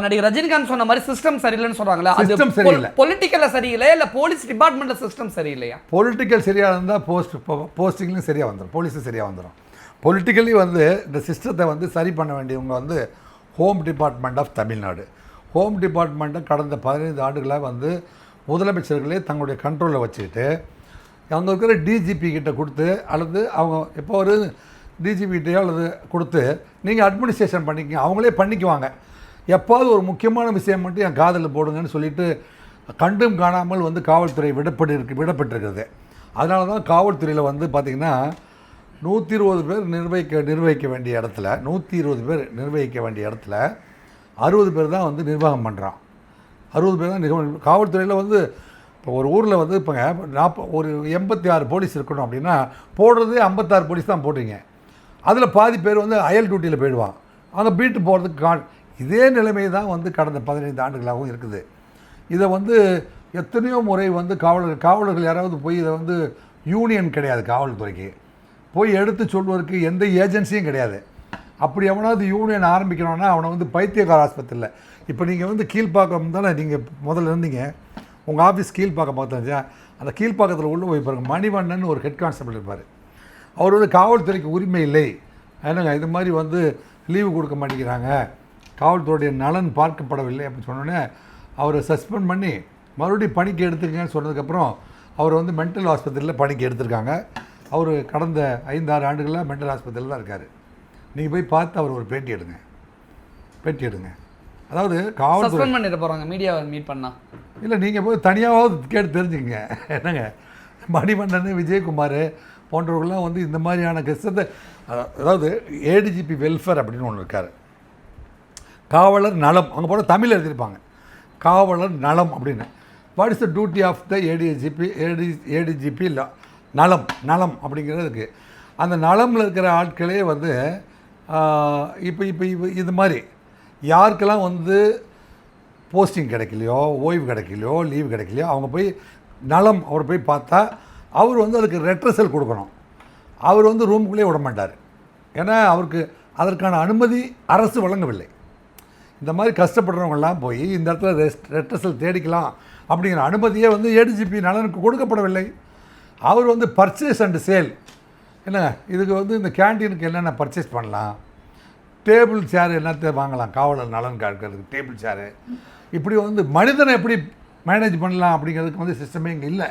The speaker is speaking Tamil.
நடிகர் ரஜினிகாந்த் சொன்ன மாதிரி சிஸ்டம் சரியில்லைன்னு சொல்றாங்களா? சிஸ்டம் சரியில்லை. பொலிட்டிக்கல்ல சரியில்லை இல்ல போலீஸ் டிபார்ட்மெண்ட்ல சிஸ்டம் சரியில்லையா? பொலிட்டிக்கல் சரியாக இருந்தால் போஸ்டிங்லையும் சரியாக வந்துடும், போலீஸும் சரியாக வந்துடும். பொலிட்டிக்கலி வந்து இந்த சிஸ்டத்தை வந்து சரி பண்ண வேண்டியவங்க வந்து home department of Tamil Nadu. Home டிபார்ட்மெண்ட்டை கடந்த 15 ஆண்டுகளாக வந்து முதலமைச்சர்களே தங்களுடைய கண்ட்ரோலில் வச்சுக்கிட்டு அங்கே இருக்கிற டிஜிபி கிட்ட கொடுத்து அல்லது அவங்க எப்போ ஒரு டிஜிபிகிட்டையோ அல்லது கொடுத்து நீங்கள் அட்மினிஸ்ட்ரேஷன் பண்ணிக்கங்க, அவங்களே பண்ணிக்குவாங்க. எப்போது ஒரு முக்கியமான விஷயம் மட்டும் என் காதில் போடுங்கன்னு சொல்லிட்டு கண்டும் காணாமல் வந்து காவல்துறை விடப்பட்டிருக்கிறது. அதனால தான் காவல்துறையில் வந்து பார்த்திங்கன்னா 120 பேர் நிர்வகிக்க வேண்டிய இடத்துல 120 பேர் நிர்வகிக்க வேண்டிய இடத்துல 60 பேர் தான் வந்து நிர்வாகம் பண்ணுறான். 60 பேர் தான் நிர்வாகம். காவல்துறையில் வந்து இப்போ ஒரு ஊரில் வந்து இப்போங்க ஒரு 86 போலீஸ் இருக்கணும் அப்படின்னா போடுறதே 56 போலீஸ் தான் போடுறீங்க. அதில் பாதி பேர் வந்து அயல் டியூட்டியில் போயிடுவான், அங்கே பீட்டு போகிறதுக்கு இதே நிலைமை தான் வந்து கடந்த 15 ஆண்டுகளாகவும் இருக்குது. இதை வந்து எத்தனையோ முறை வந்து காவலர்கள் யாராவது போய் இதை வந்து யூனியன் கிடையாது, காவல்துறைக்கு போய் எடுத்து சொல்வதற்கு எந்த ஏஜென்சியும் கிடையாது. அப்படி எவனாவது யூனியன் ஆரம்பிக்கணும்னா அவனை வந்து பைத்தியக்கார ஆஸ்பத்திரியில் இப்போ நீங்கள் வந்து கீழ்ப்பாக்கம் தானே நீங்கள் முதல்ல இருந்தீங்க, உங்கள் ஆஃபீஸ் கீழ்ப்பாக்கம் பார்த்தாச்சா, அந்த கீழ்ப்பாக்கத்தில் உள்ள போய் பாருங்கள், மணிவண்ணன் ஒரு ஹெட் கான்ஸ்டபிள் இருப்பார். அவர் வந்து காவல்துறைக்கு உரிமை இல்லை, என்னங்க இது மாதிரி வந்து லீவு கொடுக்க மாட்டேங்கிறாங்க, காவல்துறையுடைய நலன் பார்க்கப்படவில்லை அப்படின்னு சொன்னோன்னே அவரை சஸ்பெண்ட் பண்ணி மறுபடியும் பணிக்கு எடுத்துக்கங்கன்னு சொன்னதுக்கப்புறம் அவர் வந்து மென்டல் ஆஸ்பத்திரியில் பணிக்கு எடுத்திருக்காங்க. அவர் கடந்த 5-6 ஆண்டுகளாக மென்டல் ஆஸ்பத்திரியில் தான் இருக்கார். நீங்கள் போய் பார்த்து அவர் ஒரு பேட்டி எடுங்க. அதாவது காவல்துறை பண்ணிட்டு போகிறாங்க மீடியாவை மீட் பண்ணால் இல்லை, நீங்கள் போய் தனியாவது கேட்டு தெரிஞ்சுக்கங்க. என்னங்க மணிவண்ணன், விஜயகுமார் போன்றவர்கள்லாம் வந்து இந்த மாதிரியான கஷ்டத்தை, அதாவது ஏடிஜிபி வெல்ஃபேர் அப்படின்னு ஒன்று இருக்கார், காவலர் நலம், அங்கே போனால் தமிழ் எழுதியிருப்பாங்க காவலர் நலம் அப்படின்னு. What is the duty of the ADGP நலம் அப்படிங்கிறதுக்கு அந்த நலமில் இருக்கிற ஆட்களே வந்து இப்போ இது மாதிரி யாருக்கெல்லாம் வந்து போஸ்டிங் கிடைக்கலையோ, ஓய்வு கிடைக்கலையோ, லீவு கிடைக்கலையோ, அவங்க போய் நலம் அவர் போய் பார்த்தா அவர் வந்து அதுக்கு ரெட்ரஸல் கொடுக்கணும். அவர் வந்து ரூமுக்குள்ளே விட மாட்டார், ஏன்னா அவருக்கு அதற்கான அனுமதி அரசு வழங்கவில்லை. இந்த மாதிரி கஷ்டப்படுறவங்கெல்லாம் போய் இந்த இடத்துல ரெட்ரஸல் தேடிக்கலாம் அப்படிங்கிற அனுமதியே வந்து ஏடிஜிபி நலனுக்கு கொடுக்கப்படவில்லை. அவர் வந்து பர்ச்சேஸ் அண்டு சேல், என்ன இதுக்கு வந்து இந்த கேன்டீனுக்கு என்னென்ன பர்ச்சேஸ் பண்ணலாம், டேபிள் சேர் என்னத்தை வாங்கலாம், காவலர் நலன் காக்கிறதுக்கு டேபிள் சேரு, இப்படி வந்து மனிதனை எப்படி மேனேஜ் பண்ணலாம் அப்படிங்கிறதுக்கு வந்து சிஸ்டமே இங்கே இல்லை.